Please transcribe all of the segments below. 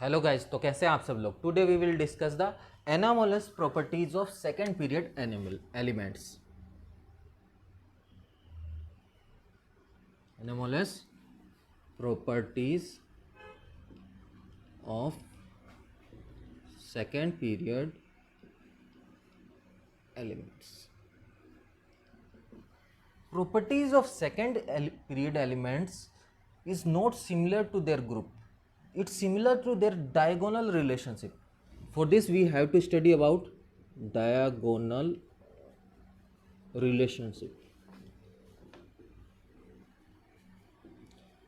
Hello guys, तो कैसे हैं आप सब लोग। Today we will discuss the anomalous properties of second period animal elements. Anomalous properties of second period elements. Properties of second period elements is not similar to their group. It's similar to their diagonal relationship. For this we have to study about diagonal relationship.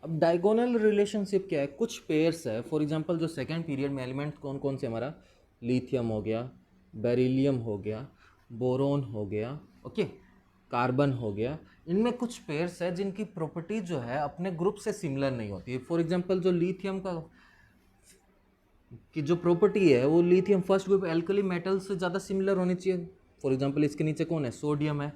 अब diagonal relationship क्या है? कुछ pairs है, for example जो second period में element कौन कौन से हमारा लिथियम हो गया, बेरिलियम हो गया, बोरोन हो गया, ओके, कार्बन हो गया। इनमें कुछ पेयर्स है जिनकी प्रॉपर्टी जो है अपने ग्रुप से सिमिलर नहीं होती है। फॉर एग्जांपल जो लिथियम का की जो प्रॉपर्टी है वो lithium first group alkali metal से ज़्यादा सिमिलर होनी चाहिए। फॉर एग्जांपल इसके नीचे कौन है? सोडियम है,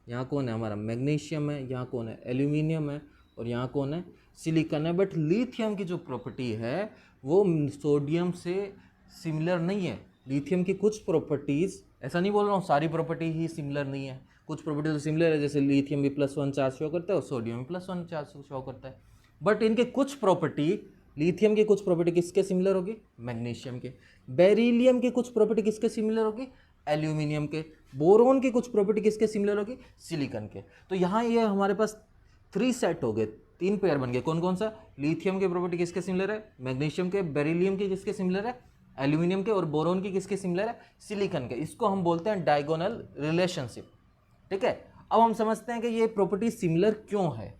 यहाँ कौन है हमारा? मैग्नीशियम है, यहाँ कौन है? एल्यूमिनियम है, और यहाँ कौन है? सिलिकॉन है। बट लिथियम की जो प्रॉपर्टी है वो सोडियम से सिमिलर नहीं है। लिथियम की कुछ प्रॉपर्टीज़, ऐसा नहीं बोल रहा हूँ सारी प्रॉपर्टी ही सिमिलर नहीं है, कुछ प्रॉपर्टी तो सिमिलर है, जैसे लिथियम भी +1 चार्ज शो करता है और सोडियम भी +1 चार्ज शो करता है। बट इनके कुछ प्रॉपर्टी, लिथियम की कुछ प्रॉपर्टी किसके सिमिलर होगी? मैग्नीशियम के। बेरिलियम की कुछ प्रॉपर्टी किसके सिमिलर होगी? एल्यूमिनियम के। बोरोन की कुछ प्रॉपर्टी किसके सिमिलर होगी? सिलिकॉन के। तो यहाँ ये हमारे पास 3 सेट हो गए, 3 पेयर बन गए। कौन कौन सा? लिथियम की प्रॉपर्टी किसके सिमिलर है? मैग्नीशियम के। बेरिलियम के किसके सिमिलर है? एल्यूमिनियम के। और बोरोन की किसके सिमिलर है? सिलिकॉन के। इसको हम बोलते हैं डायगोनल रिलेशनशिप। ठीक है, अब हम समझते हैं कि ये प्रॉपर्टी सिमिलर क्यों है।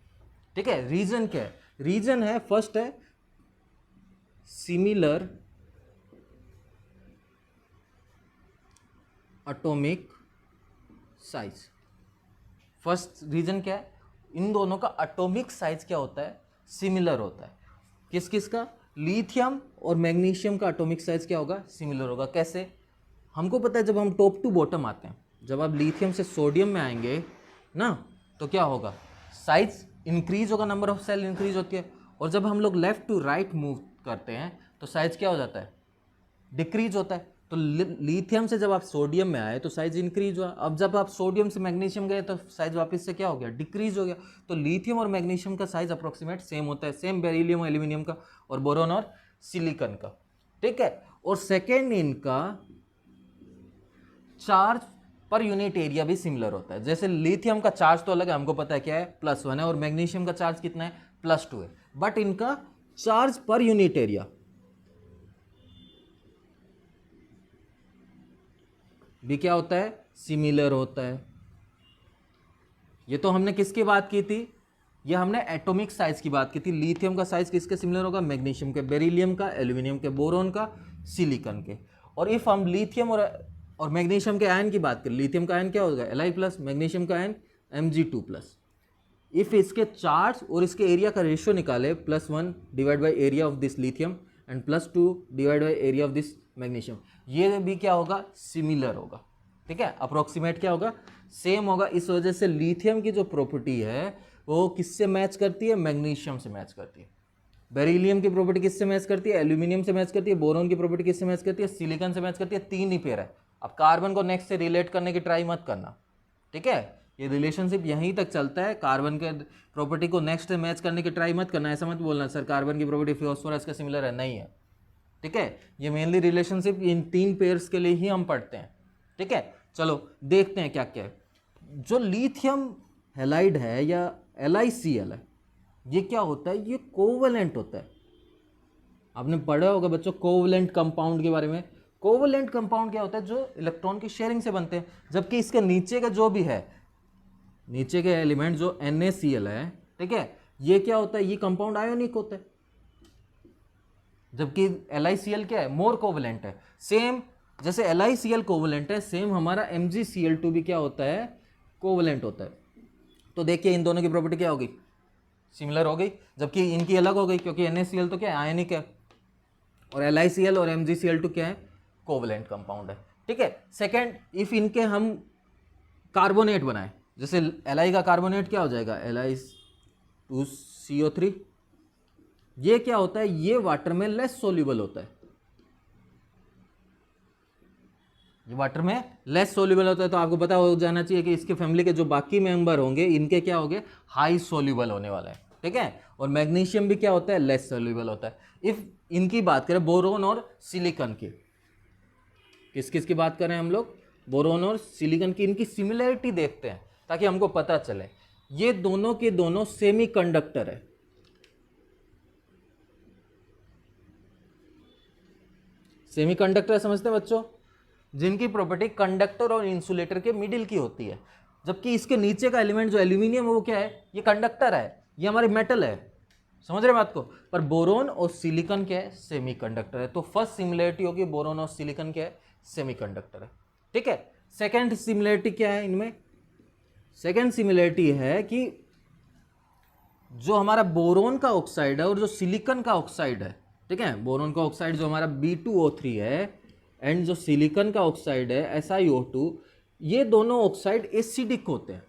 ठीक है, रीजन क्या है? रीजन है, फर्स्ट है similar atomic size. First reason क्या है? इन दोनों का एटॉमिक साइज क्या होता है? सिमिलर होता है। किस किस का? लिथियम और मैग्नीशियम का एटॉमिक साइज क्या होगा? सिमिलर होगा। कैसे? हमको पता है जब हम टॉप टू बॉटम आते हैं, जब आप लिथियम से सोडियम में आएंगे ना, तो क्या होगा? साइज इंक्रीज होगा, नंबर ऑफ सेल इंक्रीज होती है। और जब हम लोग लेफ्ट टू राइट मूव करते हैं तो साइज क्या हो जाता है? डिक्रीज होता है। तो लिथियम से जब आप सोडियम में आए तो साइज इंक्रीज हुआ। अब जब आप सोडियम से मैग्नीशियम गए तो साइज वापस से क्या हो गया? डिक्रीज हो गया। तो लिथियम और मैग्नीशियम का साइज अप्रोक्सीमेट सेम होता है, सेम बेरिलियम और एल्यूमिनियम का, और बोरोन और सिलिकॉन का। ठीक है, और सेकेंड इनका चार्ज पर यूनिट एरिया भी सिमिलर होता है। जैसे लिथियम का चार्ज तो अलग है, हमको पता है क्या है? +1 है, और मैग्नीशियम का चार्ज कितना है? +2 है। बट इनका चार्ज पर यूनिट एरिया भी क्या होता है? सिमिलर होता है। ये तो हमने किसकी बात की थी? ये हमने एटॉमिक साइज की बात की थी। लिथियम का साइज किसके सिमिलर होगा? मैग्नीशियम के, बेरिलियम का, एल्यूमिनियम के, बोरोन का, सिलिकॉन के। और इफ हम लिथियम और मैग्नीशियम के आयन की बात करें, लिथियम का आयन क्या होगा? Li+, मैग्नीशियम का आयन Mg2+। इफ इसके चार्ज और इसके एरिया का रेशियो निकाले, +1 divide by area of this lithium and +2 divide by area of this magnesium, ये भी क्या होगा? सिमिलर होगा। ठीक है, अप्रोक्सीमेट क्या होगा? सेम होगा। इस वजह से लिथियम की जो प्रॉपर्टी है वो किससे मैच करती है? मैग्नीशियम से मैच करती है। बेरिलियम की प्रॉपर्टी किससे मैच करती है? एल्यूमिनियम से मैच करती है। बोरोन की प्रॉपर्टी किससे मैच करती है? सिलिकॉन से मैच करती है। 3 ही पेयर है। अब कार्बन को नेक्स्ट से रिलेट करने की ट्राई मत करना। ठीक है, ये रिलेशनशिप यहीं तक चलता है। कार्बन के प्रॉपर्टी को नेक्स्ट से मैच करने की ट्राई मत करना। ऐसा मत बोलना सर कार्बन की प्रॉपर्टी फॉस्फोरस का सिमिलर है, नहीं है। ठीक है, ये मेनली रिलेशनशिप इन 3 पेयर्स के लिए ही हम पढ़ते हैं। ठीक है, चलो देखते हैं क्या क्या है। जो लिथियम हैलाइड है या LiCl है, ये क्या होता है? ये कोवलेंट होता है। आपने पढ़ा होगा बच्चों कोवलेंट कंपाउंड के बारे में। कोवलेंट कंपाउंड क्या होता है? जो इलेक्ट्रॉन की शेयरिंग से बनते हैं। जबकि इसके नीचे का जो भी है, नीचे के एलिमेंट जो NaCl है, ठीक है, ये क्या होता है? ये कंपाउंड आयोनिक होता है। जबकि LiCl क्या है? मोर कोवलेंट है। सेम जैसे LiCl कोवलेंट है, सेम हमारा MgCl2 भी क्या होता है? कोवलेंट होता है। तो देखिए इन दोनों की प्रॉपर्टी क्या होगी? सिमिलर हो गई। जबकि इनकी अलग हो गई, क्योंकि NaCl तो क्या है? आयनिक है, और LiCl और MgCl2 क्या है? कोवलेंट कंपाउंड है। ठीक है, सेकेंड, इफ इनके हम कार्बोनेट बनाए, जैसे Li का कार्बोनेट क्या हो जाएगा? Li2CO3। ये क्या होता है? ये वाटर में लेस सोल्यूबल होता है। ये वाटर में लेस सोल्यूबल होता है, तो आपको पता हो जाना चाहिए कि इसके फैमिली के जो बाकी मेंबर होंगे इनके क्या होंगे, हाई सोल्यूबल होने वाला है, ठीक है। और मैग्नीशियम भी क्या होता है, लेस सोल्यूबल होता है। इफ इनकी बात करें बोरोन और सिलिकॉन की, किस किस की बात करें हम लोग, बोरोन और सिलिकॉन की, इनकी सिमिलरिटी देखते हैं ताकि हमको पता चले। ये दोनों के दोनों सेमीकंडक्टर है, सेमीकंडक्टर समझते हैं बच्चों, जिनकी प्रॉपर्टी कंडक्टर और इंसुलेटर के मिडिल की होती है। जबकि इसके नीचे का एलिमेंट जो एल्यूमिनियम है वो क्या है, ये कंडक्टर है, ये हमारे मेटल है, समझ रहे बात को। पर बोरोन और सिलिकॉन क्या है, सेमीकंडक्टर है। तो फर्स्ट सिमिलरिटी होगी बोरोन और सिलिकॉन क्या है, सेमीकंडक्टर है, ठीक है। सेकंड सिमिलरिटी क्या है इनमें, सेकंड सिमिलरिटी है कि जो हमारा बोरोन का ऑक्साइड है और जो सिलिकॉन का ऑक्साइड है, ठीक है, बोरोन का ऑक्साइड जो हमारा B2O3 है एंड जो सिलिकॉन का ऑक्साइड है SiO2, ये दोनों ऑक्साइड एसिडिक होते हैं।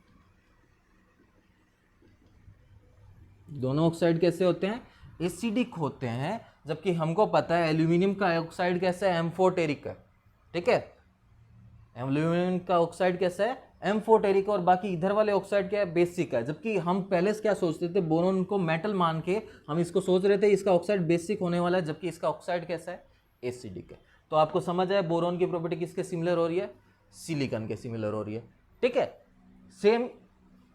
दोनों ऑक्साइड कैसे होते हैं, एसिडिक होते हैं। जबकि हमको पता है एल्यूमिनियम का ऑक्साइड कैसा है, एम्फोटेरिक है, ठीक है। एल्यूमिनियम का ऑक्साइड कैसा है, एम्फोटेरिक, और बाकी इधर वाले ऑक्साइड क्या है, बेसिक है। जबकि हम पहले से क्या सोचते थे, बोरोन को मेटल मान के हम इसको सोच रहे थे इसका ऑक्साइड बेसिक होने वाला है, जबकि इसका ऑक्साइड कैसा है, एसिडिक है। तो आपको समझ आया बोरोन की प्रॉपर्टी किसके सिमिलर हो रही है, सिलिकॉन के सिमिलर हो रही है, ठीक है। सेम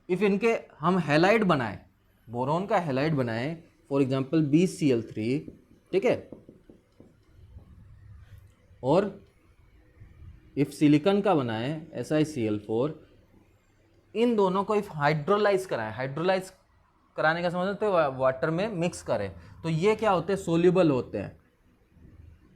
इफ इनके हम हैलाइड बनाए, बोरोन का हैलाइड बनाए फॉर एग्जांपल BCl3, ठीक है, और इफ सिलिकॉन का बनाए SiCl4, इन दोनों को इफ हाइड्रोलाइज कराएं, हाइड्रोलाइज कराने का समझ तो वाटर में मिक्स करें, तो ये क्या होते हैं, सोल्यूबल होते हैं।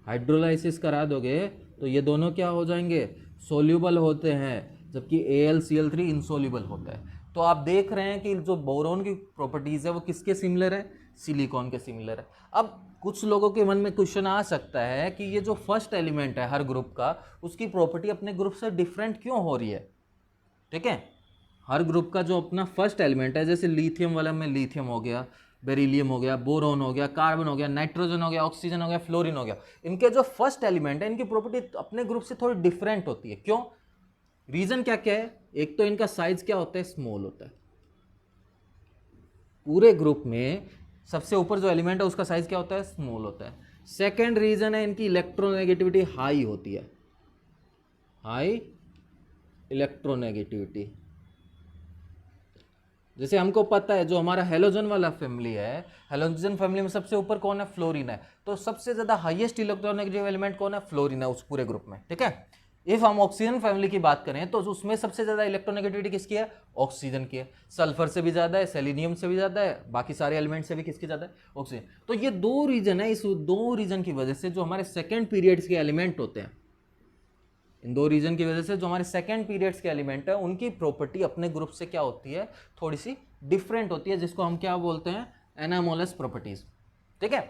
हाइड्रोलाइसिस करा दोगे तो ये दोनों क्या हो जाएंगे, सोल्यूबल होते हैं, जबकि AlCl3 इनसोल्यूबल होता है। तो आप देख रहे हैं कि जो बोरोन की प्रॉपर्टीज है वो किसके सिमिलर है, सिलिकॉन के सिमिलर है। अब कुछ लोगों के मन में क्वेश्चन आ सकता है कि ये जो फर्स्ट एलिमेंट है हर ग्रुप का, उसकी प्रॉपर्टी अपने ग्रुप से डिफरेंट क्यों हो रही है, ठीक है। हर ग्रुप का जो अपना फर्स्ट एलिमेंट है, जैसे लिथियम वाला में लिथियम हो गया, बेरिलियम हो गया, बोरोन हो गया, कार्बन हो गया, नाइट्रोजन हो गया, ऑक्सीजन हो गया, फ्लोरीन हो गया, इनके जो फर्स्ट एलिमेंट है इनकी प्रॉपर्टी अपने ग्रुप से थोड़ी डिफरेंट होती है। क्यों, रीजन क्या क्या है, एक तो इनका साइज क्या होता है, स्मॉल होता है। पूरे ग्रुप में सबसे ऊपर जो एलिमेंट है उसका साइज क्या होता है, स्मॉल होता है। सेकेंड रीजन है इनकी इलेक्ट्रोनेगेटिविटी हाई होती है, हाई इलेक्ट्रोनेगेटिविटी। जैसे हमको पता है जो हमारा हेलोजन वाला फैमिली है, हेलोजन फैमिली में सबसे ऊपर कौन है, फ्लोरीन है। तो सबसे ज्यादा हाईएस्ट इलेक्ट्रोनेगेटिव एलिमेंट कौन है, फ्लोरीन है उस पूरे ग्रुप में, ठीक है। इफ हम ऑक्सीजन फैमिली की बात करें तो उसमें सबसे ज्यादा इलेक्ट्रोनेगेटिविटी किसकी है, ऑक्सीजन की है। सल्फर से भी ज्यादा है, सेलेनियम से भी ज्यादा है, बाकी सारे एलिमेंट से भी किसकी ज्यादा है, ऑक्सीजन। तो ये दो रीजन है, इस दो रीजन की वजह से जो हमारे सेकेंड पीरियड्स के एलिमेंट होते हैं, इन दो रीजन की वजह से जो हमारे सेकेंड पीरियड्स के एलिमेंट है उनकी प्रॉपर्टी अपने ग्रुप से क्या होती है, थोड़ी सी डिफरेंट होती है, जिसको हम क्या बोलते हैं, एनामोलस प्रॉपर्टीज, ठीक है,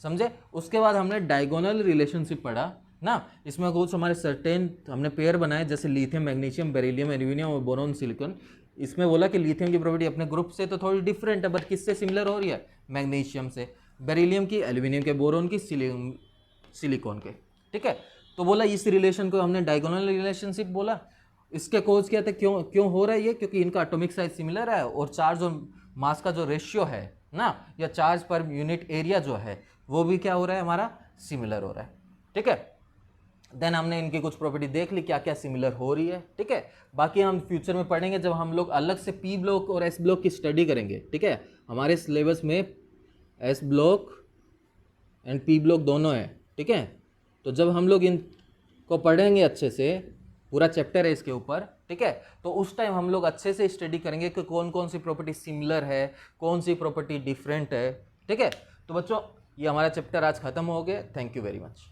समझे। उसके बाद हमने डायगोनल रिलेशनशिप पढ़ा ना, इसमें कुछ हमारे सर्टेन हमने पेयर बनाए, जैसे लिथियम मैग्नीशियम, बेरिलियम एल्यूमिनियम और बोरोन सिलिकॉन। इसमें बोला कि लिथियम की प्रॉपर्टी अपने ग्रुप से तो थोड़ी डिफरेंट है, बट किससे सिमिलर हो रही है, मैग्नीशियम से, बेरिलियम की एल्यूमिनियम के, बोरोन की सिलिकॉन के, ठीक है। तो बोला इस रिलेशन को हमने डायगोनल रिलेशनशिप बोला। इसके कोज क्या थे, क्यों क्यों हो रहा है ये, क्योंकि इनका एटॉमिक साइज सिमिलर है और चार्ज और मास का जो रेशियो है ना, या चार्ज पर यूनिट एरिया जो है वो भी क्या हो रहा है, हमारा सिमिलर हो रहा है, ठीक है। देन हमने इनकी कुछ प्रॉपर्टी देख ली क्या क्या सिमिलर हो रही है, ठीक है। बाकी हम फ्यूचर में पढ़ेंगे जब हम लोग अलग से पी ब्लॉक और एस ब्लॉक की स्टडी करेंगे, ठीक है। हमारे सिलेबस में S block and P block दोनों है, ठीक है। तो जब हम लोग इनको पढ़ेंगे अच्छे से, पूरा चैप्टर है इसके ऊपर, ठीक है, तो उस टाइम हम लोग अच्छे से स्टडी करेंगे कि कौन कौन सी प्रॉपर्टी सिमिलर है, कौन सी प्रॉपर्टी डिफरेंट है, ठीक है। तो बच्चों ये हमारा चैप्टर आज खत्म हो गया। Thank you very much.